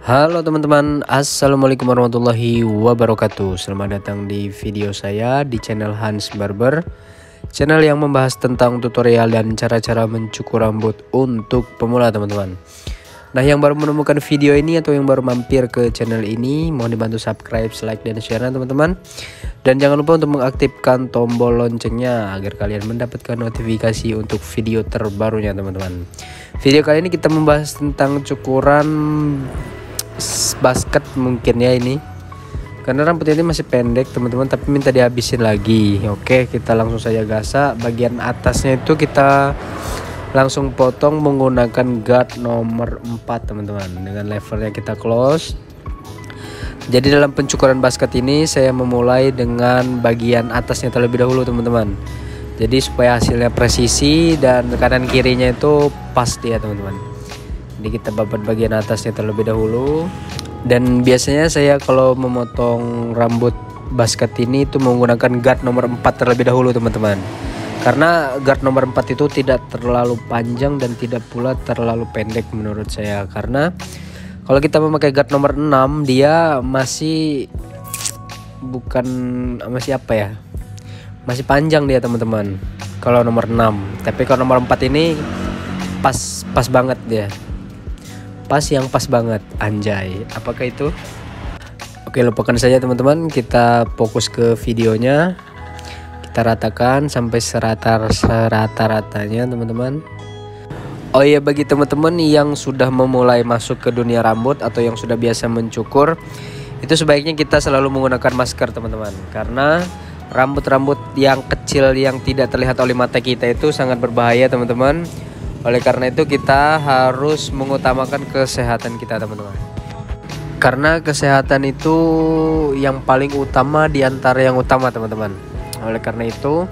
Halo teman-teman, assalamualaikum warahmatullahi wabarakatuh. Selamat datang di video saya di channel Hans Barber, channel yang membahas tentang tutorial dan cara-cara mencukur rambut untuk pemula teman-teman. Nah, yang baru menemukan video ini atau yang baru mampir ke channel ini, mohon dibantu subscribe, like, dan share teman-teman. Dan jangan lupa untuk mengaktifkan tombol loncengnya agar kalian mendapatkan notifikasi untuk video terbarunya teman-teman. Video kali ini kita membahas tentang cukuran basket mungkin ya ini, karena rambut ini masih pendek teman-teman, tapi minta dihabisin lagi. Oke, kita langsung saja gasak. Bagian atasnya itu kita langsung potong menggunakan guard nomor 4 teman-teman, dengan levelnya kita close. Jadi dalam pencukuran basket ini saya memulai dengan bagian atasnya terlebih dahulu teman-teman, jadi supaya hasilnya presisi dan kanan kirinya itu pas dia teman-teman. Jadi kita babat bagian atasnya terlebih dahulu. Dan biasanya saya kalau memotong rambut basket ini itu menggunakan guard nomor 4 terlebih dahulu teman-teman, karena guard nomor 4 itu tidak terlalu panjang dan tidak pula terlalu pendek menurut saya. Karena kalau kita memakai guard nomor 6 dia masih masih panjang dia teman-teman kalau nomor 6. Tapi kalau nomor 4 ini pas banget dia. Pas banget, anjay. Apakah itu? Oke, lupakan saja teman-teman, kita fokus ke videonya. Kita ratakan sampai serata-ratanya teman-teman. Oh iya, bagi teman-teman yang sudah memulai masuk ke dunia rambut atau yang sudah biasa mencukur, itu sebaiknya kita selalu menggunakan masker teman-teman, karena rambut-rambut yang kecil yang tidak terlihat oleh mata kita itu sangat berbahaya teman-teman. Oleh karena itu kita harus mengutamakan kesehatan kita teman-teman, karena kesehatan itu yang paling utama di antara yang utama teman-teman. Oleh karena itu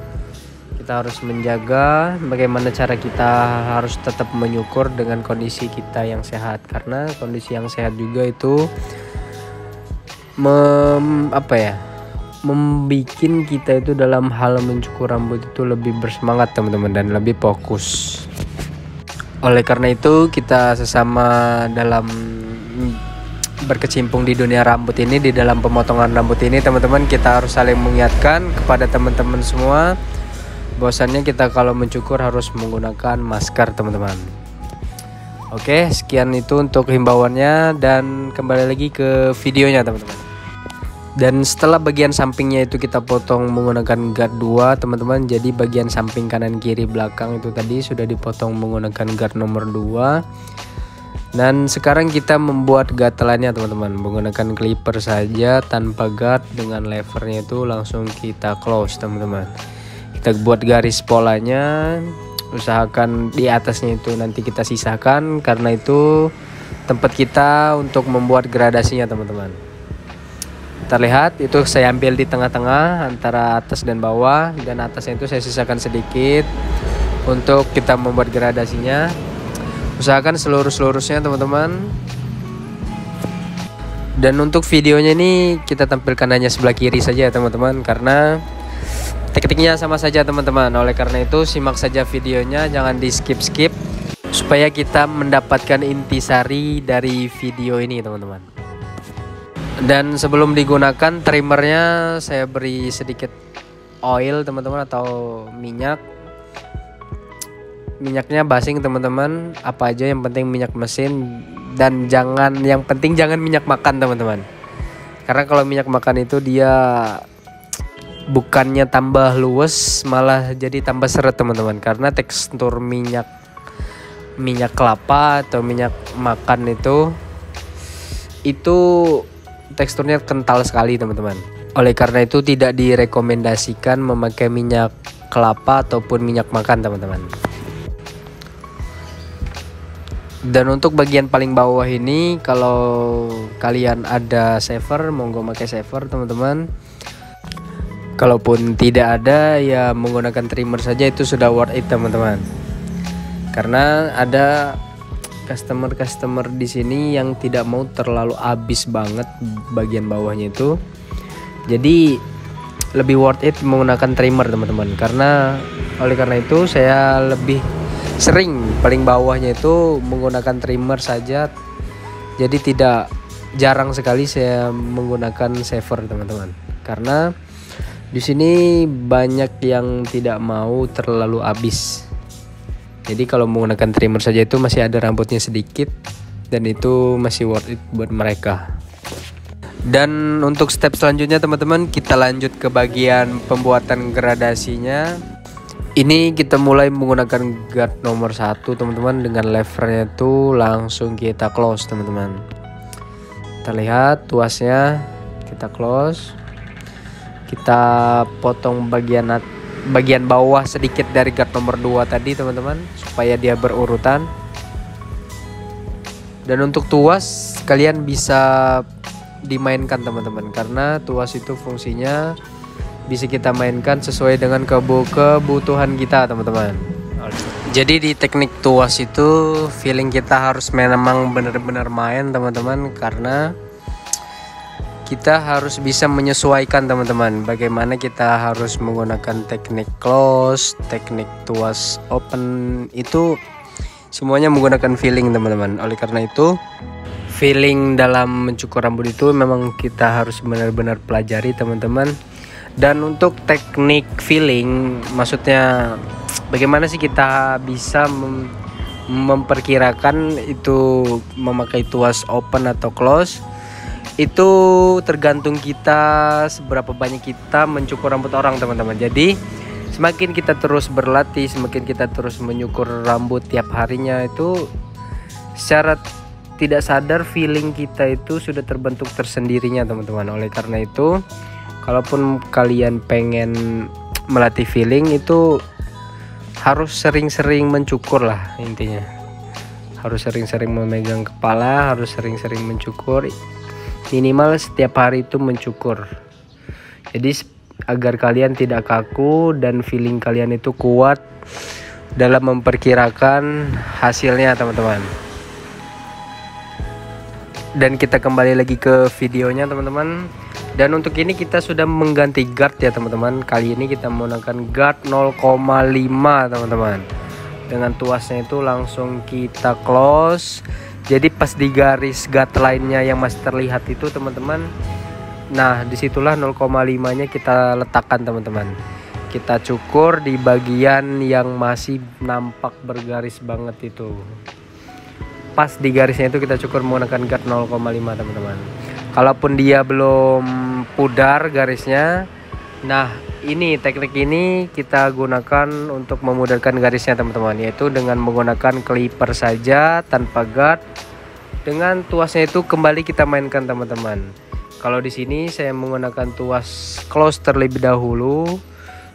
kita harus menjaga bagaimana cara kita harus tetap menyukur dengan kondisi kita yang sehat, karena kondisi yang sehat juga itu membuat kita itu dalam hal mencukur rambut itu lebih bersemangat teman-teman dan lebih fokus. Oleh karena itu kita sesama dalam berkecimpung di dunia rambut ini, di dalam pemotongan rambut ini teman-teman, kita harus saling mengingatkan kepada teman-teman semua bahwasannya kita kalau mencukur harus menggunakan masker teman-teman. Oke, sekian itu untuk himbauannya, dan kembali lagi ke videonya teman-teman. Dan setelah bagian sampingnya itu kita potong menggunakan guard 2 teman-teman. Jadi bagian samping kanan kiri belakang itu tadi sudah dipotong menggunakan guard nomor 2. Dan sekarang kita membuat gatelannya teman-teman menggunakan clipper saja tanpa guard, dengan levernya itu langsung kita close teman-teman. Kita buat garis polanya, usahakan di atasnya itu nanti kita sisakan, karena itu tempat kita untuk membuat gradasinya teman-teman. Terlihat itu saya ambil di tengah-tengah antara atas dan bawah, dan atasnya itu saya sisakan sedikit untuk kita membuat gradasinya. Usahakan seluruh-seluruhnya teman-teman. Dan untuk videonya ini kita tampilkan hanya sebelah kiri saja teman-teman, karena tekniknya sama saja teman-teman. Oleh karena itu simak saja videonya, jangan di skip-skip, supaya kita mendapatkan intisari dari video ini teman-teman. Dan sebelum digunakan trimmernya saya beri sedikit oil teman-teman, atau minyaknya basing teman-teman, apa aja yang penting minyak mesin, dan yang penting jangan minyak makan teman-teman, karena kalau minyak makan itu dia bukannya tambah luwes malah jadi tambah seret teman-teman, karena tekstur minyak kelapa atau minyak makan itu teksturnya kental sekali teman-teman. Oleh karena itu tidak direkomendasikan memakai minyak kelapa ataupun minyak makan teman-teman. Dan untuk bagian paling bawah ini, kalau kalian ada shaver, monggo pakai shaver teman-teman. Kalaupun tidak ada, ya menggunakan trimmer saja itu sudah worth it teman-teman. Karena ada customer di sini yang tidak mau terlalu habis banget bagian bawahnya itu, jadi lebih worth it menggunakan trimmer teman-teman. Oleh karena itu saya lebih sering paling bawahnya itu menggunakan trimmer saja, jadi tidak jarang sekali saya menggunakan shaver teman-teman, karena di sini banyak yang tidak mau terlalu habis. Jadi kalau menggunakan trimmer saja itu masih ada rambutnya sedikit, dan itu masih worth it buat mereka. Dan untuk step selanjutnya teman-teman, kita lanjut ke bagian pembuatan gradasinya. Ini kita mulai menggunakan guard nomor 1 teman-teman, dengan levernya itu langsung kita close teman-teman. Kita lihat tuasnya, kita close. Kita potong bagian bawah sedikit dari guard nomor 2 tadi teman-teman, supaya dia berurutan. Dan untuk tuas kalian bisa dimainkan teman-teman, karena tuas itu fungsinya bisa kita mainkan sesuai dengan kebutuhan kita teman-teman. Jadi di teknik tuas itu feeling kita harus memang benar-benar main teman-teman, karena kita harus bisa menyesuaikan teman-teman bagaimana kita harus menggunakan teknik close, teknik tuas open, itu semuanya menggunakan feeling teman-teman. Oleh karena itu feeling dalam mencukur rambut itu memang kita harus benar-benar pelajari teman-teman. Dan untuk teknik feeling, maksudnya bagaimana sih kita bisa memperkirakan itu memakai tuas open atau close, itu tergantung kita seberapa banyak kita mencukur rambut orang teman-teman. Jadi semakin kita terus berlatih, semakin kita terus menyukur rambut tiap harinya, itu secara tidak sadar feeling kita itu sudah terbentuk tersendirinya teman-teman. Oleh karena itu, kalaupun kalian pengen melatih feeling, itu harus sering-sering mencukur lah intinya. Harus sering-sering memegang kepala, harus sering-sering mencukur. Minimal setiap hari itu mencukur. Jadi agar kalian tidak kaku dan feeling kalian itu kuat dalam memperkirakan hasilnya teman-teman. Dan kita kembali lagi ke videonya teman-teman. Dan untuk ini kita sudah mengganti guard ya teman-teman. Kali ini kita menggunakan guard 0,5 teman-teman. Dengan tuasnya itu langsung kita close. Jadi pas di garis guard lainnya yang masih terlihat itu teman-teman, nah disitulah 0,5-nya kita letakkan teman-teman. Kita cukur di bagian yang masih nampak bergaris banget itu. Pas di garisnya itu kita cukur menggunakan guard 0,5 teman-teman. Kalaupun dia belum pudar garisnya, nah ini teknik ini kita gunakan untuk memudahkan garisnya teman-teman, yaitu dengan menggunakan clipper saja tanpa guard. Dengan tuasnya itu kembali kita mainkan teman-teman. Kalau di sini saya menggunakan tuas close terlebih dahulu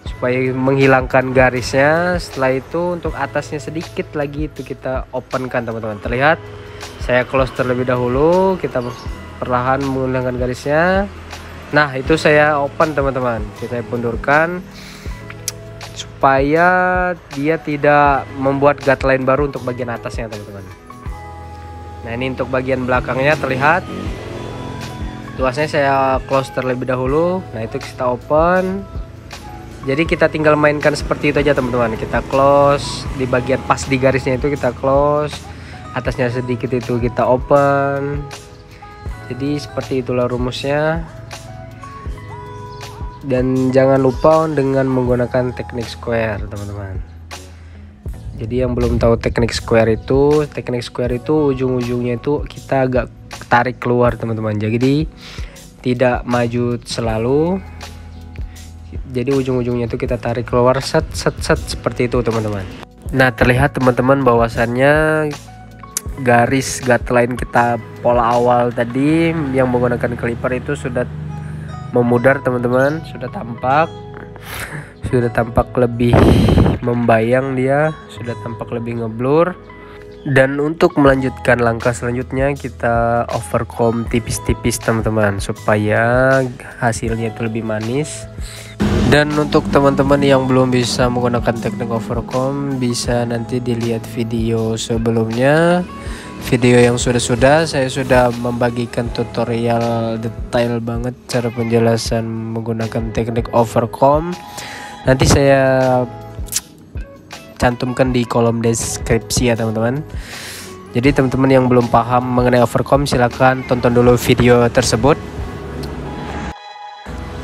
supaya menghilangkan garisnya. Setelah itu untuk atasnya sedikit lagi itu kita openkan teman-teman. Terlihat saya close terlebih dahulu, kita perlahan menghilangkan garisnya. Nah itu saya open teman-teman, kita pundurkan supaya dia tidak membuat guard lain baru untuk bagian atasnya teman-teman. Nah ini untuk bagian belakangnya terlihat tuasnya saya close terlebih dahulu. Nah itu kita open. Jadi kita tinggal mainkan seperti itu aja teman-teman. Kita close di bagian pas di garisnya itu kita close, atasnya sedikit itu kita open. Jadi seperti itulah rumusnya. Dan jangan lupa dengan menggunakan teknik square teman-teman. Jadi yang belum tahu teknik square itu ujung-ujungnya itu kita agak tarik keluar teman-teman. Jadi tidak maju selalu. Jadi ujung-ujungnya itu kita tarik keluar set seperti itu teman-teman. Nah terlihat teman-teman bahwasannya garis guideline kita pola awal tadi yang menggunakan clipper itu sudah memudar teman-teman, sudah tampak lebih membayang, dia sudah tampak lebih ngeblur. Dan untuk melanjutkan langkah selanjutnya kita overcomb tipis-tipis teman-teman supaya hasilnya itu lebih manis. Dan untuk teman-teman yang belum bisa menggunakan teknik overcomb, bisa nanti dilihat video sebelumnya. Video yang sudah saya sudah membagikan tutorial detail banget cara penjelasan menggunakan teknik overcomb. Nanti saya cantumkan di kolom deskripsi ya teman-teman. Jadi teman-teman yang belum paham mengenai overcomb silahkan tonton dulu video tersebut.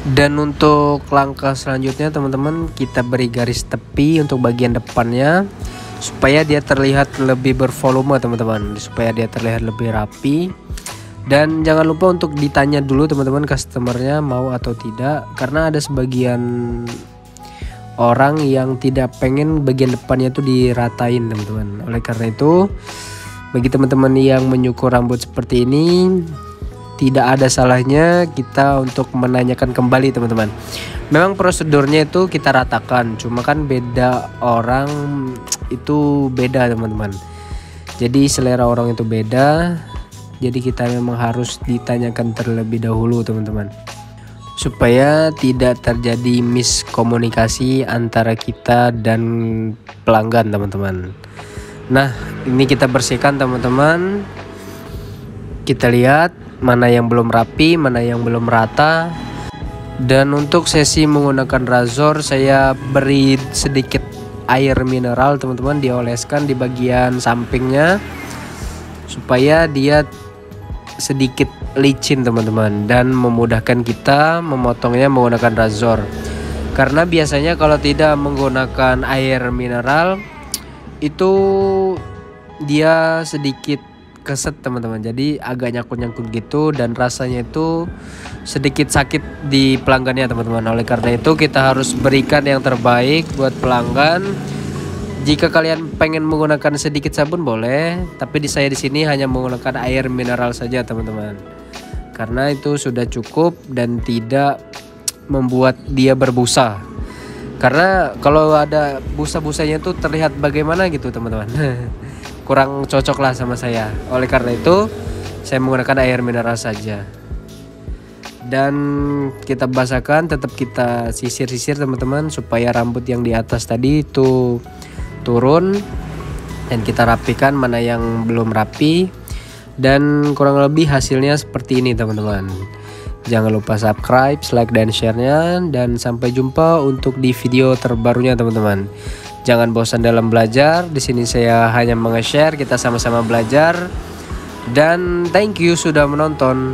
Dan untuk langkah selanjutnya teman-teman, kita beri garis tepi untuk bagian depannya supaya dia terlihat lebih bervolume teman-teman, supaya dia terlihat lebih rapi. Dan jangan lupa untuk ditanya dulu teman-teman customernya mau atau tidak, karena ada sebagian orang yang tidak pengen bagian depannya itu diratain teman-teman. Oleh karena itu, bagi teman-teman yang menyukur rambut seperti ini, tidak ada salahnya kita untuk menanyakan kembali teman-teman. Memang prosedurnya itu kita ratakan, cuma kan beda orang itu beda teman-teman. Jadi selera orang itu beda, jadi kita memang harus ditanyakan terlebih dahulu teman-teman, supaya tidak terjadi miskomunikasi antara kita dan pelanggan teman-teman. Nah, ini kita bersihkan teman-teman. Kita lihat mana yang belum rapi, mana yang belum rata. Dan untuk sesi menggunakan razor, saya beri sedikit air mineral teman-teman, dioleskan di bagian sampingnya supaya dia sedikit licin teman-teman, dan memudahkan kita memotongnya menggunakan razor. Karena biasanya kalau tidak menggunakan air mineral itu dia sedikit keset teman-teman, jadi agak nyangkut-nyangkut gitu dan rasanya itu sedikit sakit di pelanggannya teman-teman. Oleh karena itu kita harus berikan yang terbaik buat pelanggan. Jika kalian pengen menggunakan sedikit sabun boleh, tapi saya di sini hanya menggunakan air mineral saja teman-teman, karena itu sudah cukup dan tidak membuat dia berbusa. Karena kalau ada busa-busanya itu terlihat bagaimana gitu teman-teman. Kurang cocok lah sama saya. Oleh karena itu saya menggunakan air mineral saja. Dan kita basahkan, tetap kita sisir-sisir teman-teman, supaya rambut yang di atas tadi itu turun. Dan kita rapikan mana yang belum rapi. Dan kurang lebih hasilnya seperti ini teman-teman. Jangan lupa subscribe, like, dan share-nya. Dan sampai jumpa untuk di video terbarunya teman-teman. Jangan bosan dalam belajar. Di sini saya hanya menge-share, kita sama-sama belajar. Dan thank you sudah menonton.